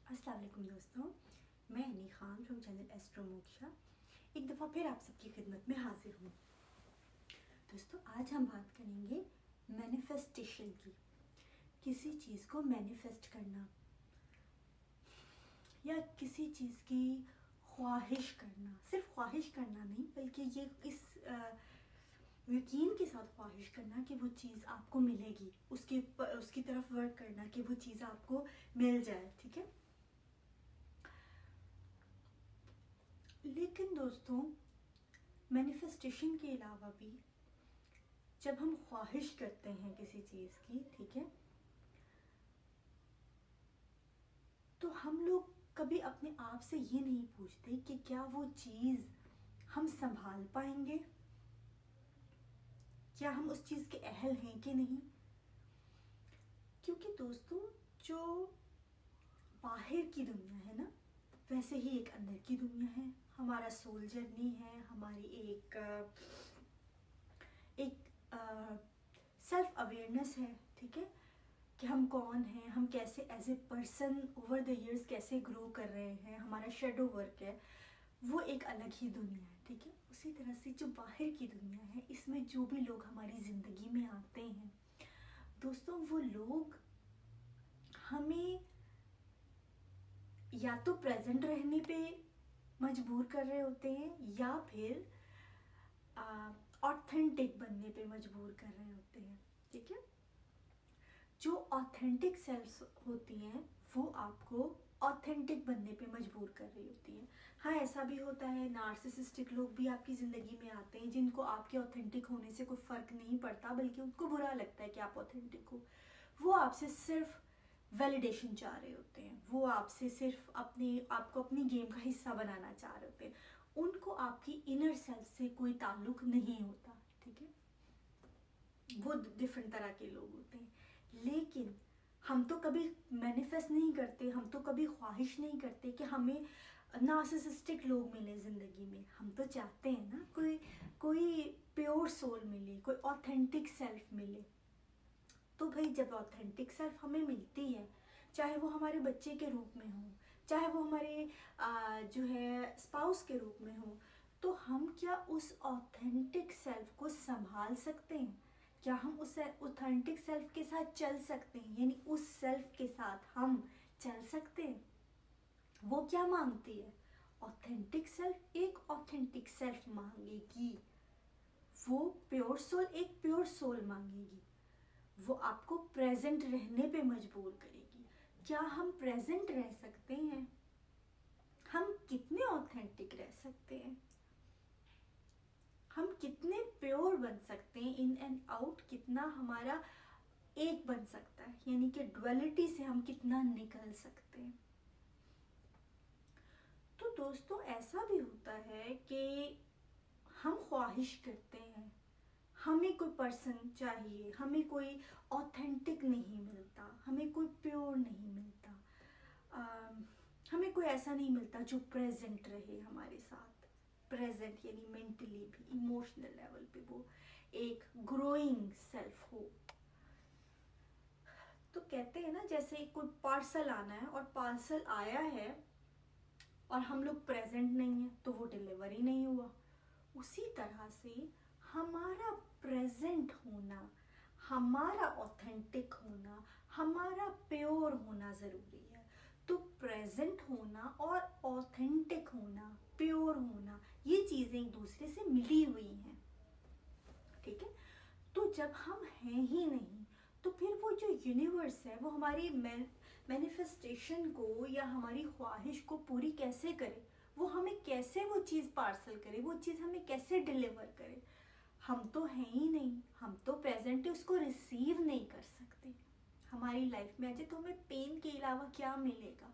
अस्सलाम वालेकुम दोस्तों, मैं Honey Khan from channel astro moksha एक दफ़ा फिर आप सबकी खिदमत में हाजिर हूँ। दोस्तों, आज हम बात करेंगे मैनिफेस्टेशन की। किसी चीज़ को मैनिफेस्ट करना या किसी चीज़ की ख्वाहिश करना, सिर्फ ख्वाहिश करना नहीं बल्कि ये इस यकीन के साथ ख्वाहिश करना कि वो चीज़ आपको मिलेगी, उसकी तरफ वर्क करना कि वो चीज़ आपको मिल जाए। ठीक है, लेकिन दोस्तों मैनिफेस्टेशन के अलावा भी जब हम ख्वाहिश करते हैं किसी चीज़ की, ठीक है, तो हम लोग कभी अपने आप से ये नहीं पूछते कि क्या वो चीज़ हम संभाल पाएंगे, क्या हम उस चीज़ के अहल हैं कि नहीं। क्योंकि दोस्तों, जो बाहर की दुनिया है ना, वैसे ही एक अंदर की दुनिया है। हमारा सोल जर्नी है, हमारी एक सेल्फ अवेयरनेस है। ठीक है, कि हम कौन हैं, हम कैसे as a person over the years कैसे ग्रो कर रहे हैं, हमारा शेडो वर्क है, वो एक अलग ही दुनिया है। ठीक है, उसी तरह से जो बाहर की दुनिया है, इसमें जो भी लोग हमारी ज़िंदगी में आते हैं दोस्तों, वो लोग हमें या तो प्रेजेंट रहने पे मजबूर कर रहे होते हैं या फिर ऑथेंटिक बनने पे मजबूर कर रहे होते हैं। ठीक है, जो ऑथेंटिक सेल्फ होती हैं वो आपको ऑथेंटिक बनने पे मजबूर कर रही होती हैं। हाँ, ऐसा भी होता है, नार्सिसिस्टिक लोग भी आपकी ज़िंदगी में आते हैं जिनको आपके ऑथेंटिक होने से कोई फ़र्क नहीं पड़ता, बल्कि उनको बुरा लगता है कि आप ऑथेंटिक हो। वो आपसे सिर्फ वैलिडेशन चाह रहे होते हैं, वो आपसे सिर्फ आपको अपनी गेम का हिस्सा बनाना चाह रहे होते हैं। उनको आपकी इनर सेल्फ से कोई ताल्लुक नहीं होता। ठीक है, वो डिफरेंट तरह के लोग होते हैं। लेकिन हम तो कभी मैनिफेस्ट नहीं करते, हम तो कभी ख्वाहिश नहीं करते कि हमें नार्सिसिस्टिक लोग मिले ज़िंदगी में। हम तो चाहते हैं ना कोई प्योर सोल मिले, कोई ऑथेंटिक सेल्फ मिले। तो भाई, जब ऑथेंटिक सेल्फ हमें मिलती है, चाहे वो हमारे बच्चे के रूप में हो, चाहे वो हमारे जो है स्पाउस के रूप में हो, तो हम क्या उस ऑथेंटिक सेल्फ को संभाल सकते हैं? क्या हम उस ऑथेंटिक सेल्फ के साथ चल सकते हैं? यानी उस सेल्फ के साथ हम चल सकते हैं? वो क्या मांगती है? ऑथेंटिक सेल्फ एक ऑथेंटिक सेल्फ मांगेगी, वो प्योर सोल एक प्योर सोल मांगेगी, वो आपको प्रेजेंट रहने पे मजबूर करेगी। क्या हम प्रेजेंट रह सकते हैं? हम कितने ऑथेंटिक रह सकते हैं? हम कितने प्योर बन सकते हैं? इन एंड आउट कितना हमारा एक बन सकता है, यानी कि डुअलिटी से हम कितना निकल सकते हैं। तो दोस्तों, ऐसा भी होता है कि हम ख्वाहिश करते हैं, हमें कोई पर्सन चाहिए, हमें कोई ऑथेंटिक नहीं मिलता, हमें कोई प्योर नहीं मिलता, हमें कोई ऐसा नहीं मिलता जो प्रेजेंट रहे हमारे साथ। प्रेजेंट यानी मेंटली भी, इमोशनल लेवल पे वो एक ग्रोइंग सेल्फ हो। तो कहते हैं ना, जैसे कोई पार्सल आना है और पार्सल आया है और हम लोग प्रेजेंट नहीं है तो वो डिलीवर ही नहीं हुआ। उसी तरह से हमारा प्रेजेंट होना, हमारा ऑथेंटिक होना, हमारा प्योर होना ज़रूरी है। तो प्रेजेंट होना और ऑथेंटिक होना, प्योर होना, ये चीज़ें एक दूसरे से मिली हुई हैं। ठीक है, तो जब हम हैं ही नहीं, तो फिर वो जो यूनिवर्स है वो हमारी मैनिफेस्टेशन को या हमारी ख्वाहिश को पूरी कैसे करे? वो हमें कैसे वो चीज़ पार्सल करे, वो चीज़ हमें कैसे डिलीवर करे? हम तो हैं ही नहीं, हम तो प्रेजेंट है, उसको रिसीव नहीं कर सकते। हमारी लाइफ में आ जाए तो हमें पेन के अलावा क्या मिलेगा?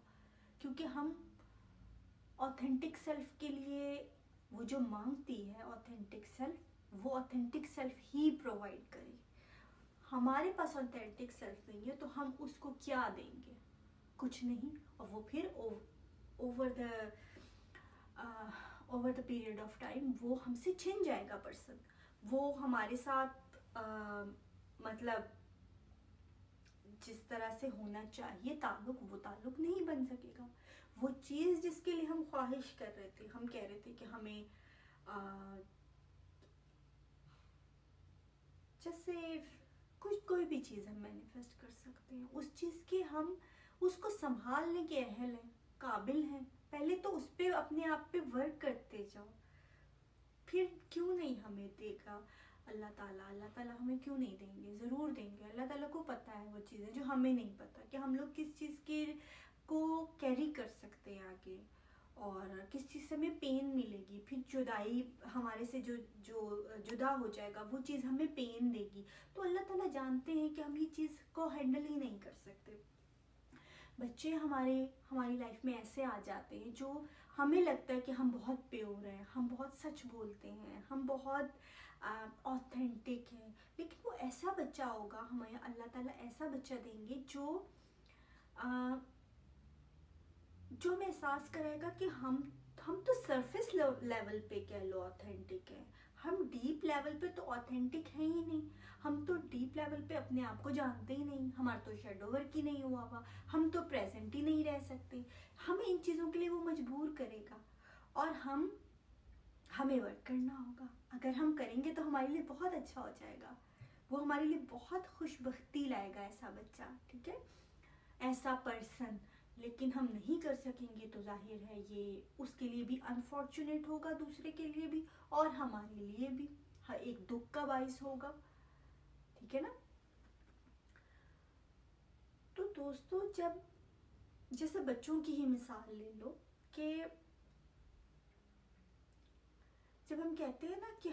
क्योंकि हम ऑथेंटिक सेल्फ के लिए वो जो मांगती है ऑथेंटिक सेल्फ, वो ऑथेंटिक सेल्फ ही प्रोवाइड करे। हमारे पास ऑथेंटिक सेल्फ नहीं है तो हम उसको क्या देंगे? कुछ नहीं। और वो फिर over the period of time वो हमसे छिन जाएगा पर्सन। वो हमारे साथ मतलब जिस तरह से होना चाहिए ताल्लुक, वो ताल्लुक नहीं बन सकेगा। वो चीज़ जिसके लिए हम ख्वाहिश कर रहे थे, हम कह रहे थे कि हमें जैसे कुछ कोई भी चीज़ हम मैनिफेस्ट कर सकते हैं, उस चीज़ के हम उसको संभालने के अहल हैं, काबिल हैं। पहले तो उस पर अपने आप पे वर्क करते जाओ, फिर क्यों नहीं हमें देगा अल्लाह ताला। अल्लाह ताला हमें क्यों नहीं देंगे, ज़रूर देंगे। अल्लाह ताला को पता है वो चीज़ें जो हमें नहीं पता, कि हम लोग किस चीज़ के को कैरी कर सकते हैं आगे, और किस चीज़ से हमें पेन मिलेगी। फिर जुदाई हमारे से जो जो जुदा हो जाएगा, वो चीज़ हमें पेन देगी। तो अल्लाह ताला जानते हैं कि हम ये चीज़ को हैंडल ही नहीं कर सकते। बच्चे हमारी लाइफ में ऐसे आ जाते हैं जो हमें लगता है कि हम बहुत प्योर हैं, हम बहुत सच बोलते हैं, हम बहुत ऑथेंटिक हैं, लेकिन वो ऐसा बच्चा होगा, हमें अल्लाह ताला ऐसा बच्चा देंगे जो हमें एहसास कराएगा कि हम तो सरफेस लेवल पे कह लो ऑथेंटिक है, हम डीप लेवल पे तो ऑथेंटिक है ही नहीं। हम तो डीप लेवल पे अपने आप को जानते ही नहीं, हमारा तो शेडो वर्क ही नहीं हुआ हुआ, हम तो प्रेजेंट ही नहीं रह सकते। हमें इन चीज़ों के लिए वो मजबूर करेगा, और हमें वर्क करना होगा। अगर हम करेंगे तो हमारे लिए बहुत अच्छा हो जाएगा, वो हमारे लिए बहुत खुशबख्ती लाएगा ऐसा बच्चा, ठीक है, ऐसा पर्सन। लेकिन हम नहीं कर सकेंगे तो जाहिर है ये उसके लिए भी अनफॉर्चुनेट होगा, दूसरे के लिए भी और हमारे लिए भी एक दुख का बाइस होगा, ठीक है ना। तो दोस्तों, जब जैसे बच्चों की ही मिसाल ले लो, कि जब हम कहते हैं ना कि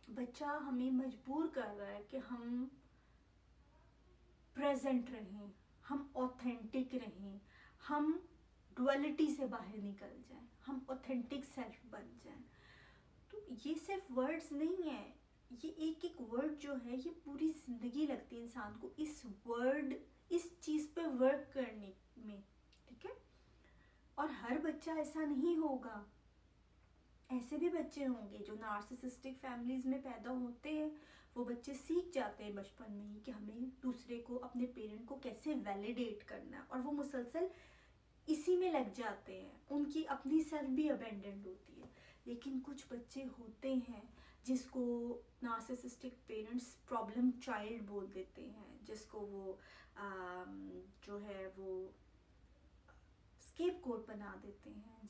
बच्चा हमें मजबूर कर रहा है कि हम प्रेजेंट रहें, हम ऑथेंटिक रहें, हम डुअलिटी से बाहर निकल जाएं, हम ऑथेंटिक सेल्फ बन जाएं। तो ये सिर्फ वर्ड्स नहीं है, ये एक एक वर्ड जो है ये पूरी जिंदगी लगती है इंसान को इस चीज़ पे वर्क करने में, ठीक है। और हर बच्चा ऐसा नहीं होगा, ऐसे भी बच्चे होंगे जो नार्सिसिस्टिक फैमिलीज में पैदा होते हैं। वो बच्चे सीख जाते हैं बचपन में ही कि हमें दूसरे को, अपने पेरेंट को कैसे वैलिडेट करना है, और वो मुसलसल इसी में लग जाते हैं, उनकी अपनी सेल्फ भी अबेंडेंड होती है। लेकिन कुछ बच्चे होते हैं जिसको नार्सिसिस्टिक पेरेंट्स प्रॉब्लम चाइल्ड बोल देते हैं, जिसको वो जो है वो स्केपगोट बना देते हैं,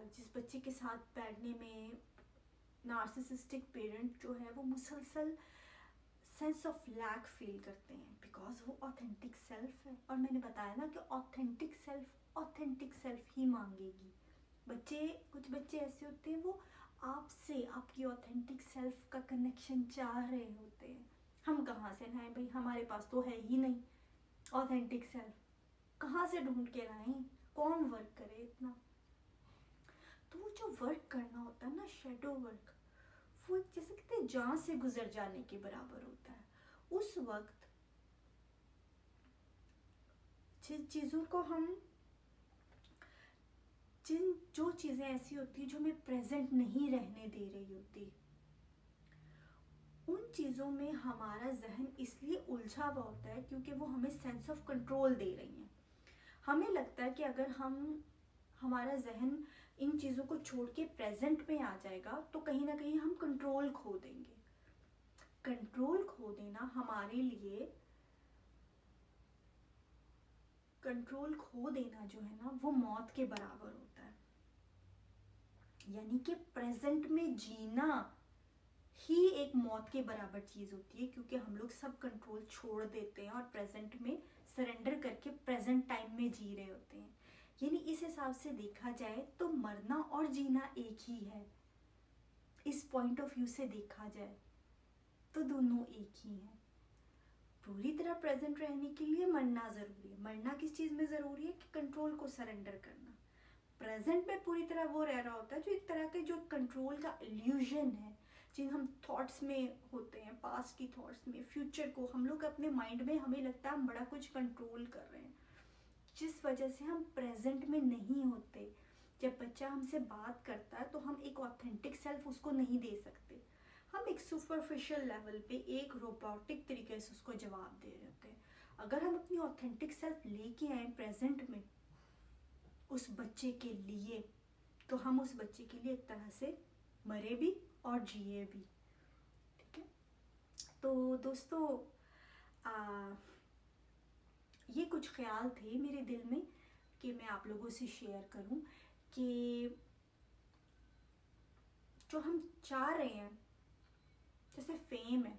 जिस बच्चे के साथ बैठने में नार्सिसिस्टिक पेरेंट जो है वो मुसलसल सेंस ऑफ लैक फील करते हैं, बिकॉज वो ऑथेंटिक सेल्फ है। और मैंने बताया ना कि ऑथेंटिक सेल्फ ही मांगेगी। कुछ बच्चे ऐसे होते हैं वो आपसे, आपकी ऑथेंटिक सेल्फ का कनेक्शन चाह रहे होते हैं। हम कहाँ से लाएं भाई, हमारे पास तो है ही नहीं ऑथेंटिक सेल्फ, कहाँ से ढूंढ के लाएं, कौन वर्क करे इतना। तो वो जो वर्क करना होता है ना, शेडो वर्क, वो जैसे कहते हैं जान से गुजर जाने के बराबर होता है। उस वक्त जिन चीज़ों को जो चीज़ें ऐसी होती है जो हमें प्रेजेंट नहीं रहने दे रही होती, उन चीज़ों में हमारा जहन इसलिए उलझा हुआ होता है क्योंकि वो हमें सेंस ऑफ कंट्रोल दे रही हैं। हमें लगता है कि अगर हमारा जहन इन चीज़ों को छोड़ के प्रेजेंट में आ जाएगा तो कहीं ना कहीं हम कंट्रोल खो देंगे। कंट्रोल खो देना हमारे लिए, कंट्रोल खो देना जो है ना वो मौत के बराबर होता है। यानी कि प्रेजेंट में जीना ही एक मौत के बराबर चीज़ होती है, क्योंकि हम लोग सब कंट्रोल छोड़ देते हैं और प्रेजेंट में सरेंडर करके प्रेजेंट टाइम में जी रहे होते हैं। यानी इस हिसाब से देखा जाए तो मरना और जीना एक ही है। इस पॉइंट ऑफ व्यू से देखा जाए तो दोनों एक ही हैं। पूरी तरह प्रेजेंट रहने के लिए मरना ज़रूरी है। मरना किस चीज़ में ज़रूरी है कि कंट्रोल को सरेंडर करना। प्रेजेंट में पूरी तरह वो रह रहा होता है जो एक तरह के जो कंट्रोल का इल्यूजन है, जिन हम थॉट्स में होते हैं, पास्ट की थॉट्स में, फ्यूचर को हम लोग अपने माइंड में हमें लगता है हम बड़ा कुछ कंट्रोल कर रहे हैं, जिस वजह से हम प्रेजेंट में नहीं होते। जब बच्चा हमसे बात करता है तो हम एक ऑथेंटिक सेल्फ उसको नहीं दे सकते, हम एक सुपरफिशियल लेवल पे एक रोबोटिक तरीके से उसको जवाब दे रहे होते हैं। अगर हम अपनी ऑथेंटिक सेल्फ लेके आए प्रेजेंट में उस बच्चे के लिए, तो हम उस बच्चे के लिए एक तरह से मरे भी और जिए भी। ठीक है, तो दोस्तों ये कुछ ख्याल थे मेरे दिल में कि मैं आप लोगों से शेयर करूं कि जो हम चाह रहे हैं, जैसे फेम है,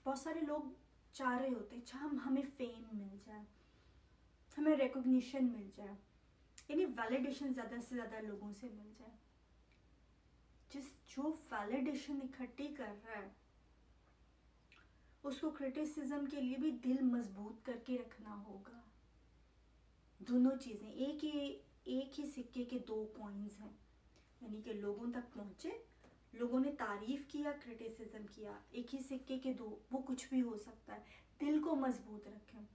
बहुत सारे लोग चाह रहे होते हैं हम हमें फेम मिल जाए, हमें रिकॉग्निशन मिल जाए, यानी वैलिडेशन ज़्यादा से ज़्यादा लोगों से मिल जाए। जो वैलिडेशन इकट्ठी कर रहा है उसको क्रिटिसिज्म के लिए भी दिल मजबूत करके रखना होगा। दोनों चीज़ें एक ही सिक्के के दो कॉइन्स हैं, यानी कि लोगों तक पहुंचे, लोगों ने तारीफ किया, क्रिटिसिज्म किया, एक ही सिक्के के दो, वो कुछ भी हो सकता है। दिल को मजबूत रखें,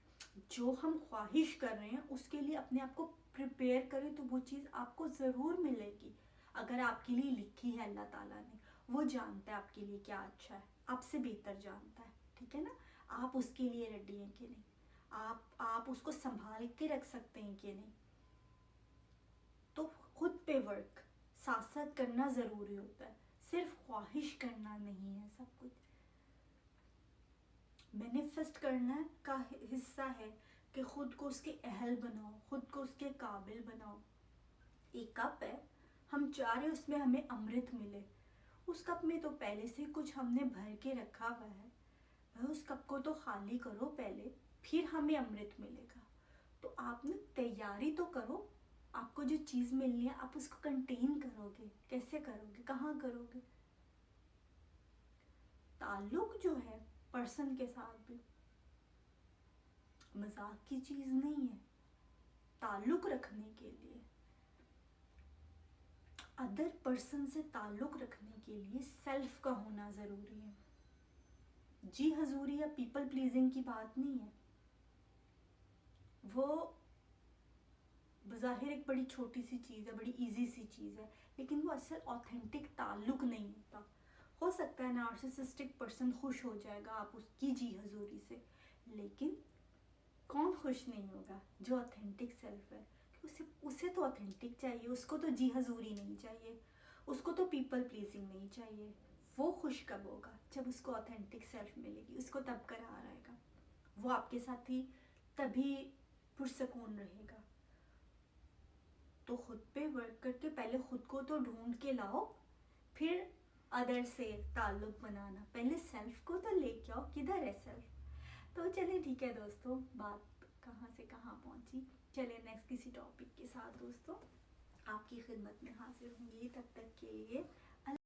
जो हम ख्वाहिश कर रहे हैं उसके लिए अपने आप को प्रिपेयर करें, तो वो चीज़ आपको ज़रूर मिलेगी। अगर आपके लिए लिखी है अल्लाह ताला ने, वो जानता है आपके लिए क्या अच्छा है, आपसे बेहतर जानता है। ठीक है ना, आप उसके लिए रेडी हैं कि नहीं, आप उसको संभाल के रख सकते हैं कि नहीं। तो खुद पे वर्क साथ साथ करना ज़रूरी होता है, सिर्फ ख्वाहिश करना नहीं है सब कुछ। मैनिफेस्ट करना का हिस्सा है कि खुद को उसके अहल बनाओ, खुद को उसके काबिल बनाओ। एक कप है, हम चाह रहे उसमें हमें अमृत मिले, उस कप में तो पहले से कुछ हमने भर के रखा हुआ है, उस कप को तो खाली करो पहले, फिर हमें अमृत मिलेगा। तो आपने तैयारी तो करो, आपको जो चीज़ मिलनी है आप उसको कंटेन करोगे, कैसे करोगे, कहाँ करोगे। ताल्लुक जो है पर्सन के साथ भी मजाक की चीज़ नहीं है। ताल्लुक रखने के लिए, अदर पर्सन से ताल्लुक रखने के लिए सेल्फ का होना ज़रूरी है। जी हजूरी या पीपल प्लीजिंग की बात नहीं है, वो बज़ाहिर एक बड़ी छोटी सी चीज़ है, बड़ी इजी सी चीज़ है, लेकिन वो असल ऑथेंटिक ताल्लुक नहीं होता। हो सकता है नार्सिसिस्टिक पर्सन खुश हो जाएगा आप उसकी जी हजूरी से, लेकिन कौन खुश नहीं होगा जो ऑथेंटिक सेल्फ है। उसे तो ऑथेंटिक चाहिए, उसको तो जी हजूरी नहीं चाहिए, उसको तो पीपल प्लीजिंग नहीं चाहिए। वो खुश कब होगा, जब उसको ऑथेंटिक सेल्फ मिलेगी, उसको तब करार आएगा, वो आपके साथ ही तभी पुरसकून रहेगा। तो खुद पे वर्क करके पहले खुद को तो ढूंढ के लाओ, फिर अदर से ताल्लुक बनाना। पहले सेल्फ को तो लेके आओ, किधर है सेल्फ। तो चलिए ठीक है दोस्तों, बात कहाँ से कहाँ पहुँची। चलिए नेक्स्ट किसी टॉपिक के साथ दोस्तों आपकी खिदमत में हाजिर होंगी। तब तक के लिए